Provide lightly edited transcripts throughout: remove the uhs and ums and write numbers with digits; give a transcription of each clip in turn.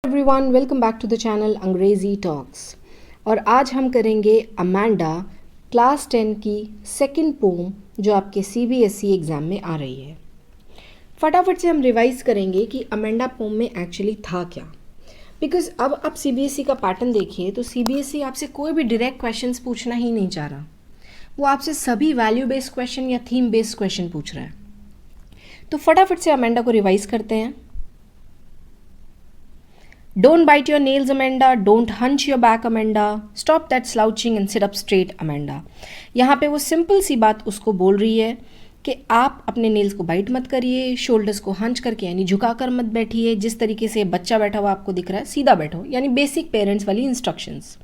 Everyone, welcome back to the channel Angrezi Talks. और आज हम करेंगे अमेंडा क्लास 10 की सेकंड पोम जो आपके सीबीएसई एग्ज़ाम में आ रही है। फटाफट से हम रिवाइज करेंगे कि अमेंडा पोम में एक्चुअली था क्या, बिकॉज अब आप सीबीएसई का पैटर्न देखिए तो सीबीएसई आपसे कोई भी डायरेक्ट क्वेश्चंस पूछना ही नहीं चाह रहा। वो आपसे सभी वैल्यू बेस्ड क्वेश्चन या थीम बेस्ड क्वेश्चन पूछ रहा है। तो फटाफट से अमेंडा को रिवाइज करते हैं। Don't bite your nails, Amanda. Don't hunch your back, Amanda. Stop that slouching and sit up straight, Amanda. यहाँ पे वो सिंपल सी बात उसको बोल रही है कि आप अपने नेल्स को बाइट मत करिए, शोल्डर्स को हंच करके यानी झुका कर मत बैठिए, जिस तरीके से बच्चा बैठा हुआ आपको दिख रहा है सीधा बैठो, यानी बेसिक पेरेंट्स वाली इंस्ट्रक्शंस।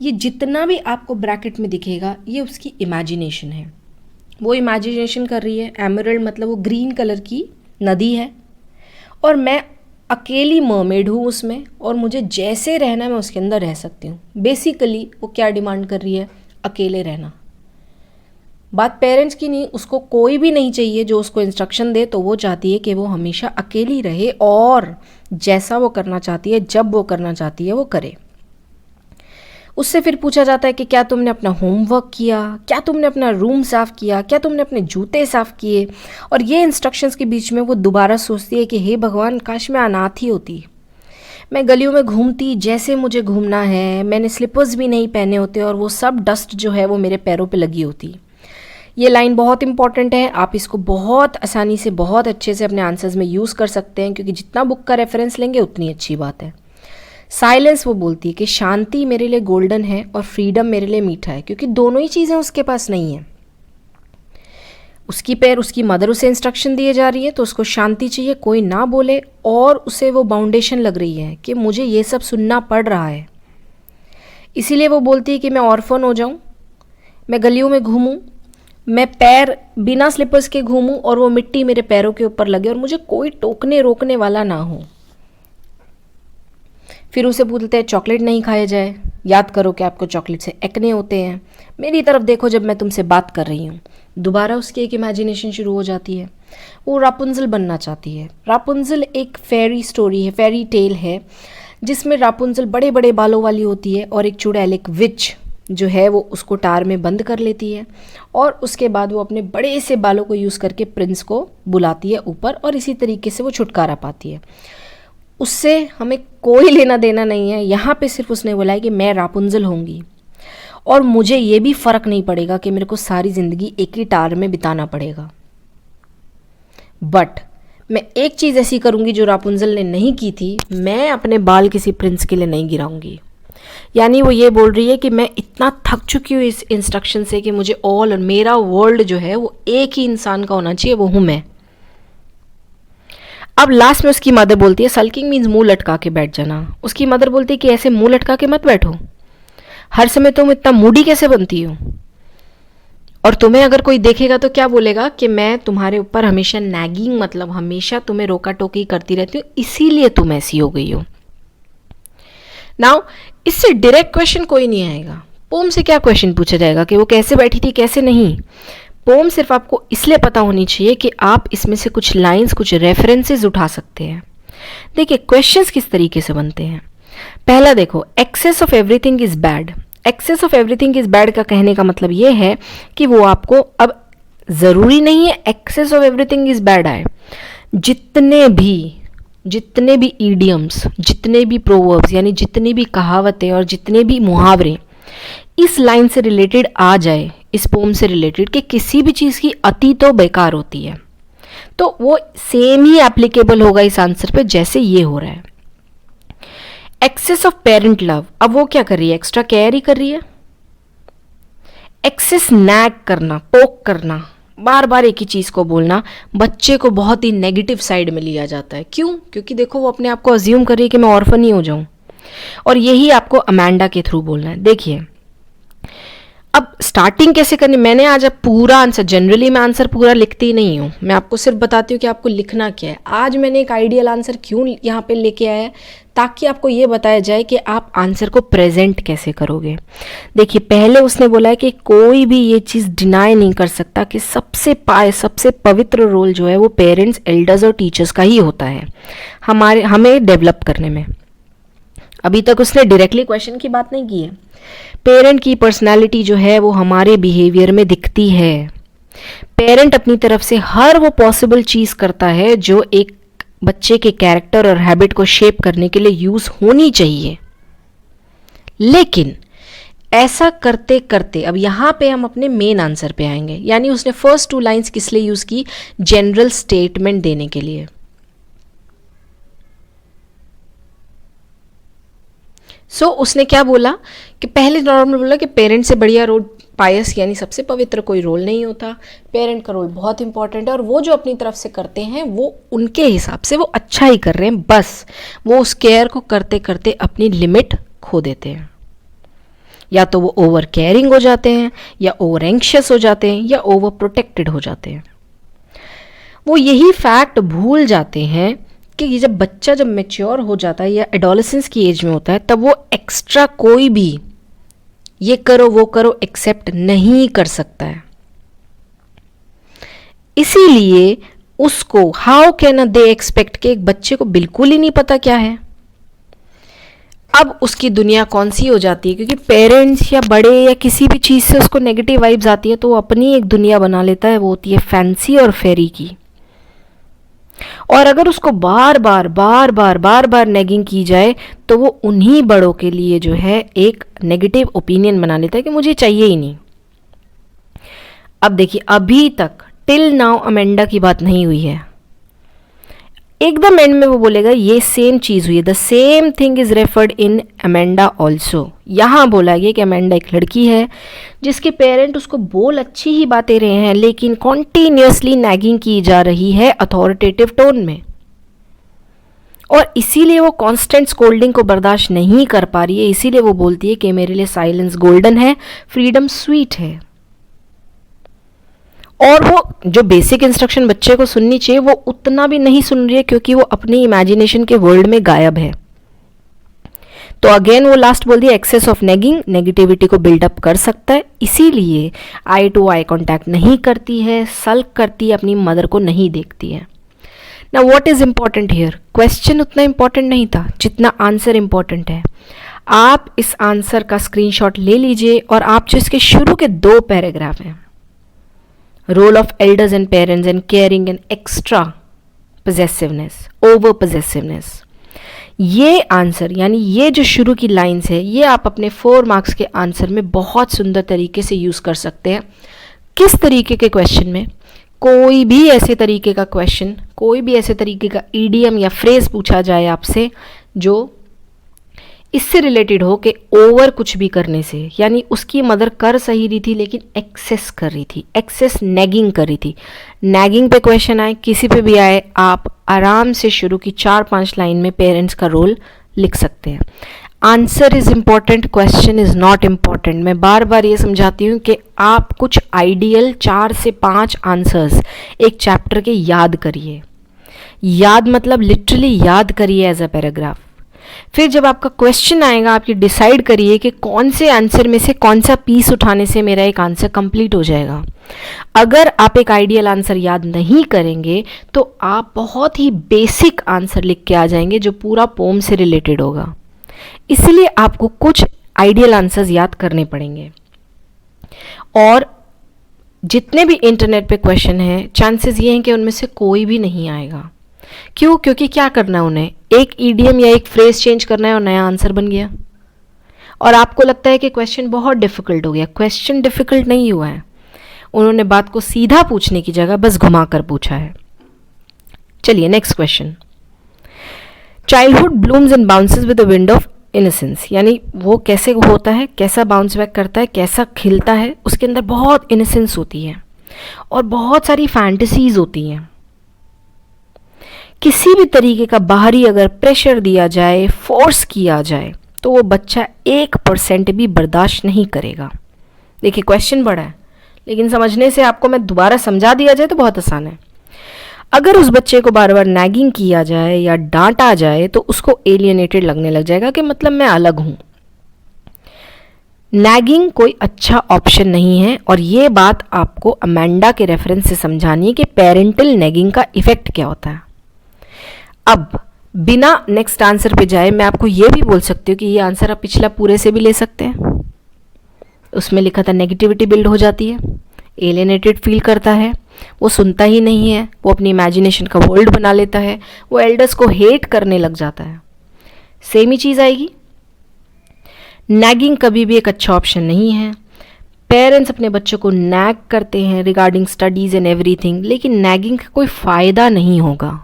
ये जितना भी आपको ब्रैकेट में दिखेगा ये उसकी इमेजिनेशन है। वो इमेजिनेशन कर रही है। एमरल्ड मतलब वो ग्रीन कलर की नदी है और मैं अकेली मरमेड हूँ उसमें, और मुझे जैसे रहना मैं उसके अंदर रह सकती हूँ। बेसिकली वो क्या डिमांड कर रही है? अकेले रहना। बात पेरेंट्स की नहीं, उसको कोई भी नहीं चाहिए जो उसको इंस्ट्रक्शन दे, तो वो चाहती है कि वो हमेशा अकेली रहे और जैसा वो करना चाहती है, जब वो करना चाहती है वो करे। उससे फिर पूछा जाता है कि क्या तुमने अपना होमवर्क किया, क्या तुमने अपना रूम साफ़ किया, क्या तुमने अपने जूते साफ़ किए। और ये इंस्ट्रक्शंस के बीच में वो दोबारा सोचती है कि हे भगवान, काश मैं अनाथ ही होती, मैं गलियों में घूमती जैसे मुझे घूमना है, मैंने स्लीपर्स भी नहीं पहने होते और वो सब डस्ट जो है वो मेरे पैरों पे लगी होती। ये लाइन बहुत इंपॉर्टेंट है। आप इसको बहुत आसानी से बहुत अच्छे से अपने आंसर्स में यूज़ कर सकते हैं, क्योंकि जितना बुक का रेफरेंस लेंगे उतनी अच्छी बात है। साइलेंस वो बोलती है कि शांति मेरे लिए गोल्डन है और फ्रीडम मेरे लिए मीठा है, क्योंकि दोनों ही चीज़ें उसके पास नहीं है। उसकी मदर उसे इंस्ट्रक्शन दिए जा रही है तो उसको शांति चाहिए, कोई ना बोले, और उसे वो बाउंडेशन लग रही है कि मुझे ये सब सुनना पड़ रहा है। इसीलिए वो बोलती है कि मैं ऑर्फन हो जाऊं, मैं गलियों में घूमूं, मैं पैर बिना स्लीपर्स के घूमूं और वो मिट्टी मेरे पैरों के ऊपर लगे और मुझे कोई टोकने रोकने वाला ना हो। फिर उसे बोलते हैं चॉकलेट नहीं खाया जाए, याद करो कि आपको चॉकलेट से एक्ने होते हैं, मेरी तरफ देखो जब मैं तुमसे बात कर रही हूँ। दोबारा उसकी एक इमेजिनेशन शुरू हो जाती है। वो रापुंजल बनना चाहती है। रापुंजल एक फेरी स्टोरी है, फेरी टेल है, जिसमें रापुंजल बड़े बड़े बालों वाली होती है और एक चुड़ैल, एक विच जो है वो उसको टार में बंद कर लेती है और उसके बाद वो अपने बड़े से बालों को यूज़ करके प्रिंस को बुलाती है ऊपर, और इसी तरीके से वो छुटकारा पाती है। उससे हमें कोई लेना देना नहीं है। यहाँ पे सिर्फ उसने बोला है कि मैं रापुंजल होंगी और मुझे ये भी फ़र्क नहीं पड़ेगा कि मेरे को सारी ज़िंदगी एक ही टार में बिताना पड़ेगा, बट मैं एक चीज़ ऐसी करूँगी जो रापुंजल ने नहीं की थी, मैं अपने बाल किसी प्रिंस के लिए नहीं गिराऊंगी। यानी वो ये बोल रही है कि मैं इतना थक चुकी हूँ इस इंस्ट्रक्शन से कि मुझे और मेरा वर्ल्ड जो है वो एक ही इंसान का होना चाहिए, वो हूँ मैं। अब लास्ट में उसकी मदर बोलती है, सल्किंग मीन्स मुंह लटका के बैठ जाना। उसकी मदर बोलती है कि ऐसे मुंह लटका के मत बैठो, हर समय तुम इतना मूडी कैसे बनती हो, और तुम्हें अगर कोई देखेगा तो क्या बोलेगा कि मैं तुम्हारे ऊपर हमेशा नैगिंग मतलब हमेशा तुम्हें रोका टोकी करती रहती हूँ, इसीलिए तुम ऐसी हो गई हो। नाउ इससे डायरेक्ट क्वेश्चन कोई नहीं आएगा। पोम से क्या क्वेश्चन पूछा जाएगा कि वो कैसे बैठी थी, कैसे नहीं। पोम सिर्फ आपको इसलिए पता होनी चाहिए कि आप इसमें से कुछ लाइंस, कुछ रेफरेंसेस उठा सकते हैं। देखिए क्वेश्चंस किस तरीके से बनते हैं। पहला देखो, excess of everything is bad. Excess of everything is bad का कहने का मतलब ये है कि वो आपको, अब ज़रूरी नहीं है excess of everything is bad आए, जितने भी ईडियम्स, जितने भी प्रोवर्ब्स यानी जितनी भी कहावतें और जितने भी मुहावरे इस लाइन से रिलेटेड आ जाए, इस पोम से रिलेटेड, कि किसी भी चीज़ की अति तो बेकार होती है, तो वो सेम ही एप्लीकेबल होगा इस आंसर पे जैसे ये हो रहा है। एक्सेस ऑफ पेरेंट लव, अब वो क्या कर रही है? एक्स्ट्रा केयर ही कर रही है। एक्सेस नैग करना, पोक करना, बार बार एक ही चीज़ को बोलना, बच्चे को बहुत ही नेगेटिव साइड में लिया जाता है। क्यों? क्योंकि देखो वो अपने आप को अज्यूम कर रही है कि मैं ऑर्फन ही हो जाऊं, और यही आपको अमेंडा के थ्रू बोलना है। देखिए अब स्टार्टिंग कैसे करनी, मैंने आज अब पूरा आंसर, जनरली मैं आंसर पूरा लिखती नहीं हूँ, मैं आपको सिर्फ बताती हूँ कि आपको लिखना क्या है। आज मैंने एक आइडियल आंसर क्यों यहाँ पे लेके आया है, ताकि आपको ये बताया जाए कि आप आंसर को प्रेजेंट कैसे करोगे। देखिए पहले उसने बोला है कि कोई भी ये चीज़ डिनाई नहीं कर सकता कि सबसे पवित्र रोल जो है वो पेरेंट्स, एल्डर्स और टीचर्स का ही होता है हमें डेवलप करने में। अभी तक उसने डायरेक्टली क्वेश्चन की बात नहीं की है। पेरेंट की पर्सनालिटी जो है वो हमारे बिहेवियर में दिखती है। पेरेंट अपनी तरफ से हर वो पॉसिबल चीज़ करता है जो एक बच्चे के कैरेक्टर और हैबिट को शेप करने के लिए यूज़ होनी चाहिए। लेकिन ऐसा करते करते अब यहाँ पे हम अपने मेन आंसर पे आएंगे, यानी उसने फर्स्ट 2 लाइंस किस लिए यूज़ की? जनरल स्टेटमेंट देने के लिए। उसने क्या बोला कि पहले नॉर्मल बोला कि पेरेंट से बढ़िया रोल पायस यानी सबसे पवित्र कोई रोल नहीं होता। पेरेंट का रोल बहुत इंपॉर्टेंट है और वो जो अपनी तरफ से करते हैं वो उनके हिसाब से वो अच्छा ही कर रहे हैं, बस वो उस केयर को करते करते अपनी लिमिट खो देते हैं। या तो वो ओवर केयरिंग हो जाते हैं, या ओवर एंग्शियस हो जाते हैं, या ओवर प्रोटेक्टेड हो जाते हैं। वो यही फैक्ट भूल जाते हैं कि ये जब बच्चा जब मैच्योर हो जाता है या एडोलेसेंस की एज में होता है तब वो एक्स्ट्रा कोई भी ये करो वो करो एक्सेप्ट नहीं कर सकता है। इसीलिए उसको हाउ कैन दे एक्सपेक्ट कि एक बच्चे को बिल्कुल ही नहीं पता क्या है। अब उसकी दुनिया कौन सी हो जाती है, क्योंकि पेरेंट्स या बड़े या किसी भी चीज़ से उसको नेगेटिव वाइब्स आती है तो वो अपनी एक दुनिया बना लेता है, वो होती है फैंसी और फेरी की। और अगर उसको बार बार नेगिंग की जाए तो वो उन्हीं बड़ों के लिए जो है एक नेगेटिव ओपिनियन बना लेता है कि मुझे चाहिए ही नहीं। अब देखिए, अभी तक टिल नाउ अमेंडा की बात नहीं हुई है। एकदम एंड में वो बोलेगा ये सेम चीज़ हुई है, the same thing is referred in Amanda also. यहाँ बोला गया कि अमेंडा एक लड़की है जिसके पेरेंट उसको बोल अच्छी ही बातें रहे हैं, लेकिन कॉन्टीन्यूसली नैगिंग की जा रही है अथॉरिटेटिव टोन में, और इसीलिए वो कांस्टेंट स्कोल्डिंग को बर्दाश्त नहीं कर पा रही है। इसीलिए वो बोलती है कि मेरे लिए साइलेंस गोल्डन है, फ्रीडम स्वीट है। और वो जो बेसिक इंस्ट्रक्शन बच्चे को सुननी चाहिए वो उतना भी नहीं सुन रही है, क्योंकि वो अपनी इमेजिनेशन के वर्ल्ड में गायब है। तो अगेन वो लास्ट बोल दिया, एक्सेस ऑफ नेगिंग नेगेटिविटी को बिल्डअप कर सकता है, इसीलिए आई टू आई कॉन्टैक्ट नहीं करती है, सल्क करती है, अपनी मदर को नहीं देखती है। ना what is important here, question उतना इंपॉर्टेंट नहीं था जितना आंसर इंपॉर्टेंट है। आप इस आंसर का स्क्रीनशॉट ले लीजिए और आप जो इसके शुरू के 2 पैराग्राफ हैं, role of elders and parents and caring and extra possessiveness, over possessiveness, ये आंसर यानी ये जो शुरू की लाइंस है ये आप अपने 4 मार्क्स के आंसर में बहुत सुंदर तरीके से यूज़ कर सकते हैं। किस तरीके के क्वेश्चन में? कोई भी ऐसे तरीके का क्वेश्चन, कोई भी ऐसे तरीके का ईडीएम या फ्रेज पूछा जाए आपसे जो इससे रिलेटेड हो कि ओवर कुछ भी करने से, यानी उसकी मदर कर सही रही थी लेकिन एक्सेस कर रही थी, एक्सेस नैगिंग कर रही थी। नैगिंग पे क्वेश्चन आए, किसी पे भी आए, आप आराम से शुरू की 4-5 लाइन में पेरेंट्स का रोल लिख सकते हैं। Answer is important, question is not important. मैं बार बार ये समझाती हूँ कि आप कुछ आइडियल 4 से 5 आंसर्स एक चैप्टर के याद करिए। याद मतलब लिटरली याद करिए एज अ पैराग्राफ। फिर जब आपका क्वेश्चन आएगा आप ये डिसाइड करिए कि कौन से आंसर में से कौन सा पीस उठाने से मेरा एक आंसर कंप्लीट हो जाएगा। अगर आप एक आइडियल आंसर याद नहीं करेंगे तो आप बहुत ही बेसिक आंसर लिख के आ जाएंगे जो पूरा पोम से रिलेटेड होगा। इसलिए आपको कुछ आइडियल आंसर्स याद करने पड़ेंगे। और जितने भी इंटरनेट पे क्वेश्चन हैं, चांसेस ये हैं कि उनमें से कोई भी नहीं आएगा। क्यों? क्योंकि क्या करना है उन्हें, एक ईडीएम या एक फ्रेज चेंज करना है और नया आंसर बन गया। और आपको लगता है कि क्वेश्चन बहुत डिफिकल्ट हो गया। क्वेश्चन डिफिकल्ट नहीं हुआ है, उन्होंने बात को सीधा पूछने की जगह बस घुमा कर पूछा है। चलिए next question. Childhood blooms and bounces with the wind of innocence, यानी वो कैसे होता है, कैसा बाउंस बैक करता है, कैसा खिलता है, उसके अंदर बहुत इनोसेंस होती है और बहुत सारी फैंटेसीज होती हैं। किसी भी तरीके का बाहरी अगर प्रेशर दिया जाए, फोर्स किया जाए, तो वो बच्चा 1% भी बर्दाश्त नहीं करेगा। देखिए क्वेश्चन बड़ा है, लेकिन समझने से आपको मैं दोबारा समझा दिया जाए तो बहुत आसान है। अगर उस बच्चे को बार बार नैगिंग किया जाए या डांटा जाए तो उसको एलियनेटेड लगने लग जाएगा कि मतलब मैं अलग हूँ। नैगिंग कोई अच्छा ऑप्शन नहीं है, और ये बात आपको अमेंडा के रेफरेंस से समझानी है कि पेरेंटल नैगिंग का इफेक्ट क्या होता है। अब बिना नेक्स्ट आंसर पे जाए मैं आपको ये भी बोल सकती हूँ कि ये आंसर आप पिछला पूरे से भी ले सकते हैं। उसमें लिखा था नेगेटिविटी बिल्ड हो जाती है, एलियनेटेड फील करता है, वो सुनता ही नहीं है, वो अपनी इमेजिनेशन का वर्ल्ड बना लेता है, वो एल्डर्स को हेट करने लग जाता है। सेम ही चीज़ आएगी। नैगिंग कभी भी एक अच्छा ऑप्शन नहीं है। पेरेंट्स अपने बच्चों को नैग करते हैं रिगार्डिंग स्टडीज़ एंड एवरीथिंग, लेकिन नैगिंग का कोई फ़ायदा नहीं होगा।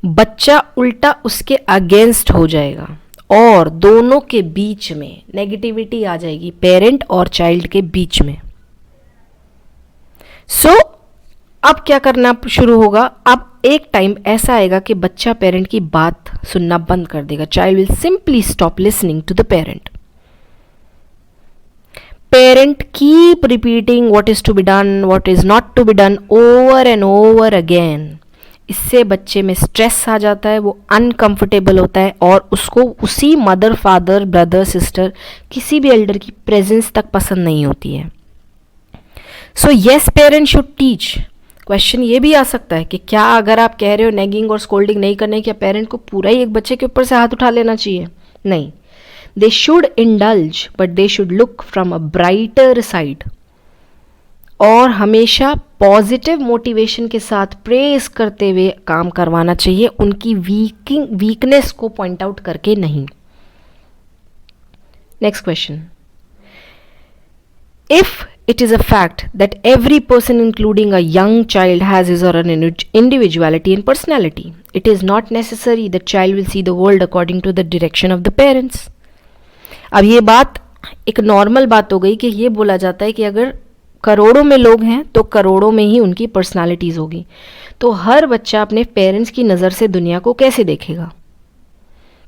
बच्चा उल्टा उसके अगेंस्ट हो जाएगा और दोनों के बीच में नेगेटिविटी आ जाएगी, पेरेंट और चाइल्ड के बीच में। अब क्या करना शुरू होगा? अब एक टाइम ऐसा आएगा कि बच्चा पेरेंट की बात सुनना बंद कर देगा। Child will simply stop listening to the parent. Parent keep repeating what is to be done, what is not to be done over and over again. इससे बच्चे में स्ट्रेस आ जाता है, वो अनकंफर्टेबल होता है और उसको उसी मदर, फादर, ब्रदर, सिस्टर, किसी भी एल्डर की प्रेजेंस तक पसंद नहीं होती है। So yes, parent should teach. Question ये भी आ सकता है कि क्या अगर आप कह रहे हो नेगिंग और स्कोल्डिंग नहीं करने, क्या पेरेंट को पूरा ही एक बच्चे के ऊपर से हाथ उठा लेना चाहिए? नहीं, they should indulge but they should look from a brighter side और हमेशा पॉजिटिव मोटिवेशन के साथ प्रेज करते हुए काम करवाना चाहिए, उनकी वीकनेस को पॉइंट आउट करके नहीं। Next question, if it is a fact that every person including a young child has his or her individuality and personality, it is not necessary that child will see the world according to the direction of the parents. अब ये बात एक normal बात हो गई कि ये बोला जाता है कि अगर करोड़ों में लोग हैं तो करोड़ों में ही उनकी पर्सनालिटीज़ होगी, तो हर बच्चा अपने पेरेंट्स की नज़र से दुनिया को कैसे देखेगा?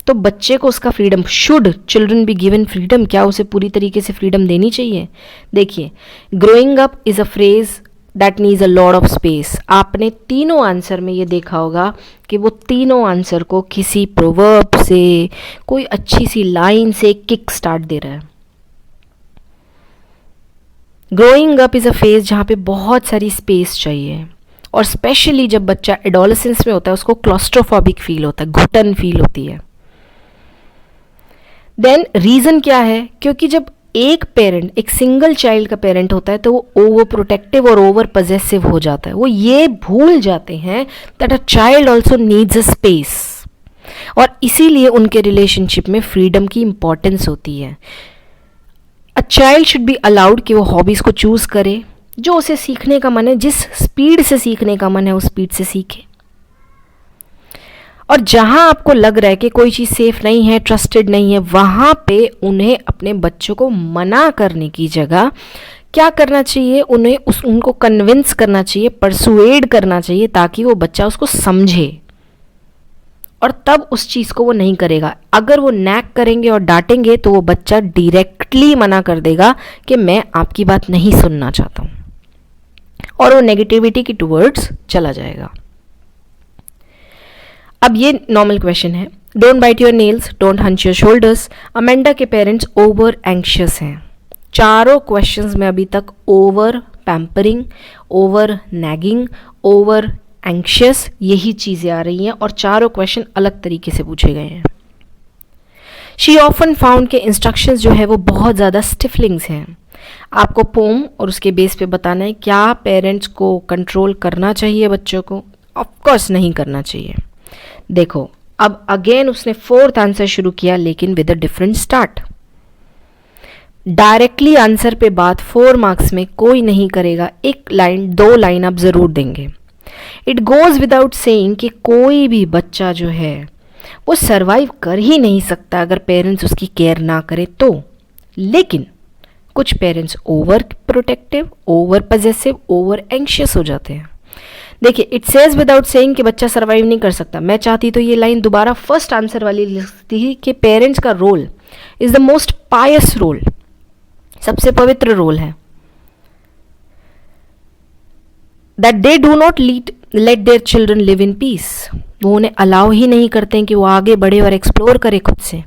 तो बच्चे को उसका freedom, should children be given freedom, क्या उसे पूरी तरीके से फ्रीडम देनी चाहिए? देखिए, growing up is a phrase that needs a lot of space. आपने तीनों आंसर में ये देखा होगा कि वो तीनों आंसर को किसी प्रोवर्ब से, कोई अच्छी सी लाइन से किक स्टार्ट दे रहा है। Growing up is a phase जहाँ पे बहुत सारी स्पेस चाहिए, और स्पेशली जब बच्चा एडोलेसेंस में होता है उसको क्लॉस्ट्रोफोबिक फील होता है, घुटन फील होती है। देन रीज़न क्या है? क्योंकि जब एक पेरेंट, एक सिंगल चाइल्ड का पेरेंट होता है तो वो ओवर प्रोटेक्टिव और ओवर पजेसिव हो जाता है। वो ये भूल जाते हैं that a child also needs a space, और इसीलिए उनके रिलेशनशिप में फ्रीडम की इंपॉर्टेंस होती है। A child should be allowed कि वो हॉबीज़ को चूज़ करे, जो उसे सीखने का मन है, जिस स्पीड से सीखने का मन है उस स्पीड से सीखे। और जहाँ आपको लग रहा है कि कोई चीज़ सेफ नहीं है, ट्रस्टेड नहीं है, वहाँ पे उन्हें अपने बच्चों को मना करने की जगह क्या करना चाहिए? उनको कन्विंस करना चाहिए, परसुएड करना चाहिए, ताकि वो बच्चा उसको समझे, और तब उस चीज़ को वो नहीं करेगा। अगर वो नैक करेंगे और डांटेंगे तो वो बच्चा डायरेक्टली मना कर देगा कि मैं आपकी बात नहीं सुनना चाहता हूँ, और वो नेगेटिविटी की टूवर्ड्स चला जाएगा। अब ये नॉर्मल क्वेश्चन है, don't bite your nails, don't hunch your shoulders. Amanda के पेरेंट्स ओवर एंक्शियस हैं। चारों क्वेश्चंस में अभी तक over pampering, over nagging, over anxious, यही चीज़ें आ रही हैं, और चारों क्वेश्चन अलग तरीके से पूछे गए हैं। शी ऑफन फाउंड के इंस्ट्रक्शंस जो है वो बहुत ज़्यादा स्टिफलिंग्स हैं। आपको पोम और उसके बेस पे बताना है क्या पेरेंट्स को कंट्रोल करना चाहिए बच्चों को? ऑफकोर्स नहीं करना चाहिए। देखो, अब अगेन उसने फोर्थ आंसर शुरू किया, लेकिन with a different start. Directly answer पे बात 4 मार्क्स में कोई नहीं करेगा, एक लाइन, 2 लाइन आप जरूर देंगे। इट गोज विदाउट सेइंग कि कोई भी बच्चा जो है वो सरवाइव कर ही नहीं सकता अगर पेरेंट्स उसकी केयर ना करे तो। लेकिन कुछ parents over protective, over possessive, over anxious हो जाते हैं। देखिए, इट सेज विदाउट सेइंग कि बच्चा सर्वाइव नहीं कर सकता। मैं चाहती तो ये लाइन दोबारा फर्स्ट आंसर वाली लिखती ही कि पेरेंट्स का role is the most pious role, सबसे पवित्र रोल है, that they do not let their children live in peace. वो उन्हें अलाउ ही नहीं करते हैं कि वो आगे बढ़े और एक्सप्लोर करे खुद से।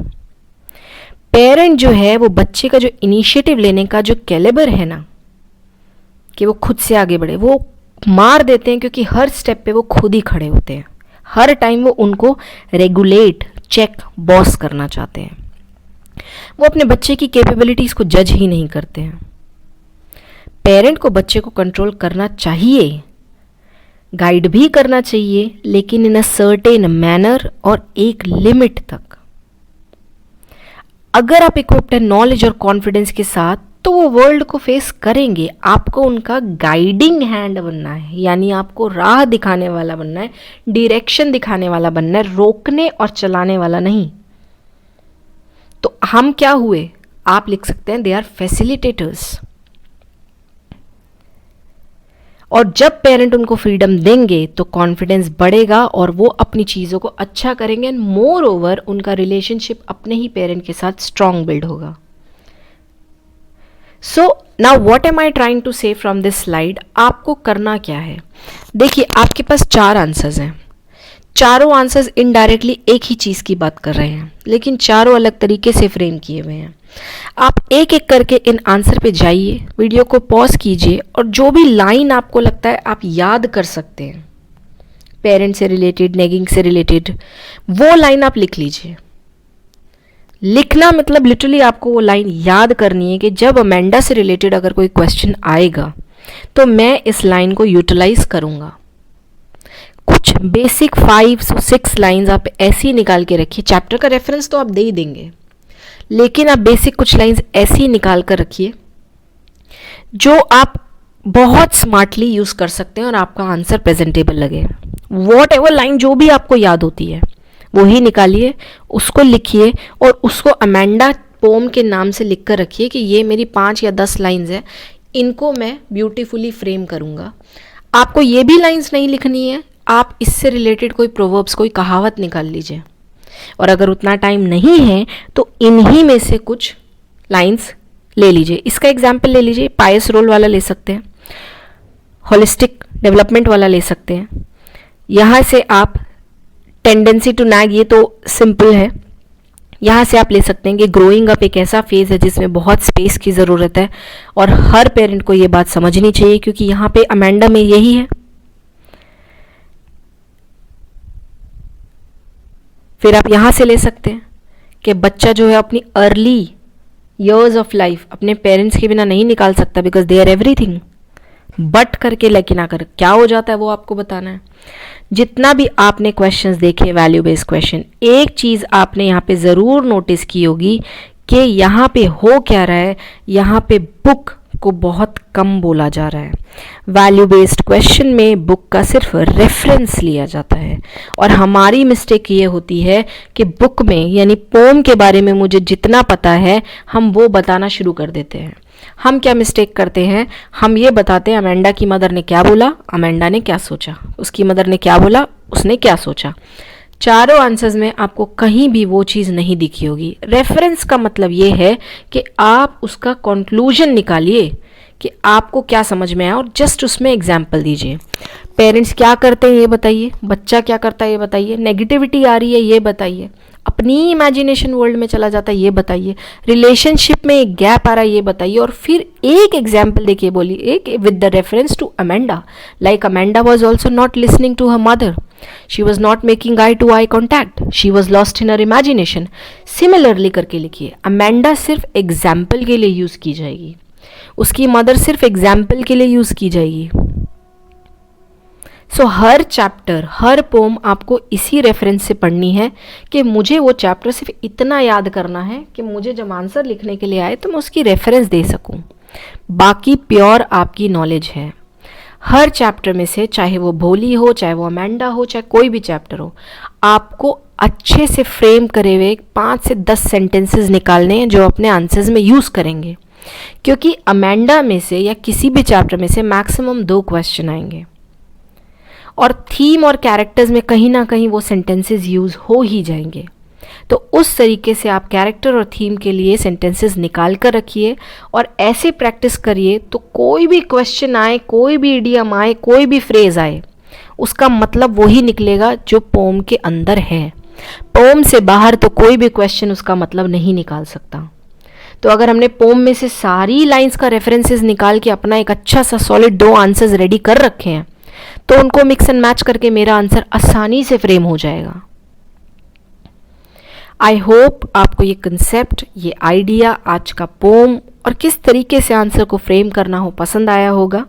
पेरेंट जो है वो बच्चे का जो इनिशिएटिव लेने का जो कैलिबर है ना, कि वो खुद से आगे बढ़े, वो मार देते हैं, क्योंकि हर स्टेप पे वो खुद ही खड़े होते हैं, हर टाइम वो उनको रेगुलेट, चेक, बॉस करना चाहते हैं। वो अपने बच्चे की कैपेबिलिटीज़ को जज ही नहीं करते हैं। पेरेंट को बच्चे को कंट्रोल करना चाहिए, गाइड भी करना चाहिए, लेकिन इन अ सर्टेन मैनर और एक लिमिट तक। अगर आप इक्विप्ड हैं नॉलेज और कॉन्फिडेंस के साथ, तो वो वर्ल्ड को फेस करेंगे। आपको उनका गाइडिंग हैंड बनना है, यानी आपको राह दिखाने वाला बनना है, डायरेक्शन दिखाने वाला बनना है, रोकने और चलाने वाला नहीं। तो हम क्या हुए? आप लिख सकते हैं दे आर फैसिलिटेटर्स। और जब पेरेंट उनको फ्रीडम देंगे तो कॉन्फिडेंस बढ़ेगा और वो अपनी चीज़ों को अच्छा करेंगे, एंड मोर ओवर उनका रिलेशनशिप अपने ही पेरेंट के साथ स्ट्रांग बिल्ड होगा। So now what am I trying to say from this slide? आपको करना क्या है? देखिए, आपके पास 4 आंसर्स हैं। चारों आंसर्स इनडायरेक्टली एक ही चीज़ की बात कर रहे हैं, लेकिन चारों अलग तरीके से फ्रेम किए हुए हैं। आप एक एक करके इन आंसर पे जाइए, वीडियो को पॉज कीजिए, और जो भी लाइन आपको लगता है आप याद कर सकते हैं, पेरेंट से रिलेटेड, नेगिंग से रिलेटेड, वो लाइन आप लिख लीजिए। लिखना मतलब लिटरली आपको वो लाइन याद करनी है कि जब अमेंडा से रिलेटेड अगर कोई क्वेश्चन आएगा तो मैं इस लाइन को यूटिलाइज करूँगा। कुछ बेसिक 5 से 6 लाइन्स आप ऐसी निकाल के रखिए। चैप्टर का रेफरेंस तो आप दे ही देंगे, लेकिन आप बेसिक कुछ लाइन्स ऐसी निकाल कर रखिए जो आप बहुत स्मार्टली यूज़ कर सकते हैं और आपका आंसर प्रेजेंटेबल लगे। वॉट एवर लाइन जो भी आपको याद होती है वो ही निकालिए, उसको लिखिए और उसको अमेंडा पोम के नाम से लिख कर रखिए कि ये मेरी 5 या 10 लाइन्स है, इनको मैं ब्यूटीफुली फ्रेम करूँगा। आपको ये भी लाइन्स नहीं लिखनी है, आप इससे रिलेटेड कोई प्रोवर्ब्स, कोई कहावत निकाल लीजिए, और अगर उतना टाइम नहीं है तो इन्हीं में से कुछ लाइन्स ले लीजिए। इसका एग्जाम्पल ले लीजिए, पायस रोल वाला ले सकते हैं, होलिस्टिक डेवलपमेंट वाला ले सकते हैं। यहाँ से आप टेंडेंसी टू नैग, ये तो सिंपल है, यहाँ से आप ले सकते हैं कि ग्रोइंग अप एक ऐसा फेज़ है जिसमें बहुत स्पेस की ज़रूरत है, और हर पेरेंट को ये बात समझनी चाहिए, क्योंकि यहाँ पे अमेंडा में यही है। फिर आप यहाँ से ले सकते हैं कि बच्चा जो है अपनी अर्ली ईयर्स ऑफ लाइफ अपने पेरेंट्स के बिना नहीं निकाल सकता, because they are everything. But करके लेकिन आकर क्या हो जाता है वो आपको बताना है। जितना भी आपने क्वेश्चंस देखे वैल्यू बेस्ड क्वेश्चन, एक चीज़ आपने यहाँ पे ज़रूर नोटिस की होगी कि यहाँ पे हो क्या रहा है, यहाँ पे बुक को बहुत कम बोला जा रहा है। वैल्यू बेस्ड क्वेश्चन में बुक का सिर्फ रेफरेंस लिया जाता है, और हमारी मिस्टेक ये होती है कि बुक में यानी पोम के बारे में मुझे जितना पता है हम वो बताना शुरू कर देते हैं। हम क्या मिस्टेक करते हैं? हम ये बताते हैं अमेंडा की मदर ने क्या बोला, अमेंडा ने क्या सोचा, उसकी मदर ने क्या बोला, उसने क्या सोचा। चारों आंसर्स में आपको कहीं भी वो चीज़ नहीं दिखी होगी। रेफरेंस का मतलब ये है कि आप उसका कंक्लूजन निकालिए कि आपको क्या समझ में आया, और जस्ट उसमें एग्जाम्पल दीजिए। पेरेंट्स क्या करते हैं ये बताइए, बच्चा क्या करता है ये बताइए, नेगेटिविटी आ रही है ये बताइए, अपनी इमेजिनेशन वर्ल्ड में चला जाता है ये बताइए, रिलेशनशिप में एक गैप आ रहा है ये बताइए, और फिर एक एग्जाम्पल देखिए बोलिए, एक with the reference to Amanda, like Amanda was also not listening to her mother, she was not making eye to eye contact, she was lost in her imagination. Similarly करके लिखिए, अमेंडा सिर्फ example के लिए use की जाएगी, उसकी mother सिर्फ example के लिए यूज़ की जाएगी। सो हर चैप्टर, हर पोम आपको इसी रेफरेंस से पढ़नी है कि मुझे वो चैप्टर सिर्फ इतना याद करना है कि मुझे जब आंसर लिखने के लिए आए तो मैं उसकी रेफरेंस दे सकूं। बाकी प्योर आपकी नॉलेज है। हर चैप्टर में से, चाहे वो भोली हो, चाहे वो अमेंडा हो, चाहे कोई भी चैप्टर हो, आपको अच्छे से फ्रेम करे हुए 5 से 10 सेंटेंसेस निकालने हैं जो अपने आंसर्स में यूज़ करेंगे, क्योंकि अमेंडा में से या किसी भी चैप्टर में से मैक्सिमम 2 क्वेश्चन आएंगे, और थीम और कैरेक्टर्स में कहीं ना कहीं वो सेंटेंसेस यूज़ हो ही जाएंगे। तो उस तरीके से आप कैरेक्टर और थीम के लिए सेंटेंसेस निकाल कर रखिए और ऐसे प्रैक्टिस करिए, तो कोई भी क्वेश्चन आए, कोई भी इडियम आए, कोई भी फ्रेज आए, उसका मतलब वही निकलेगा जो पोम के अंदर है। पोम से बाहर तो कोई भी क्वेश्चन उसका मतलब नहीं निकाल सकता। तो अगर हमने पोम में से सारी लाइंस का रेफरेंसेस निकाल के अपना एक अच्छा सा सॉलिड 2 आंसर्स रेडी कर रखे हैं, तो उनको मिक्स एंड मैच करके मेरा आंसर आसानी से फ्रेम हो जाएगा। आई होप आपको ये कंसेप्ट, ये आइडिया, आज का पोम और किस तरीके से आंसर को फ्रेम करना हो पसंद आया होगा।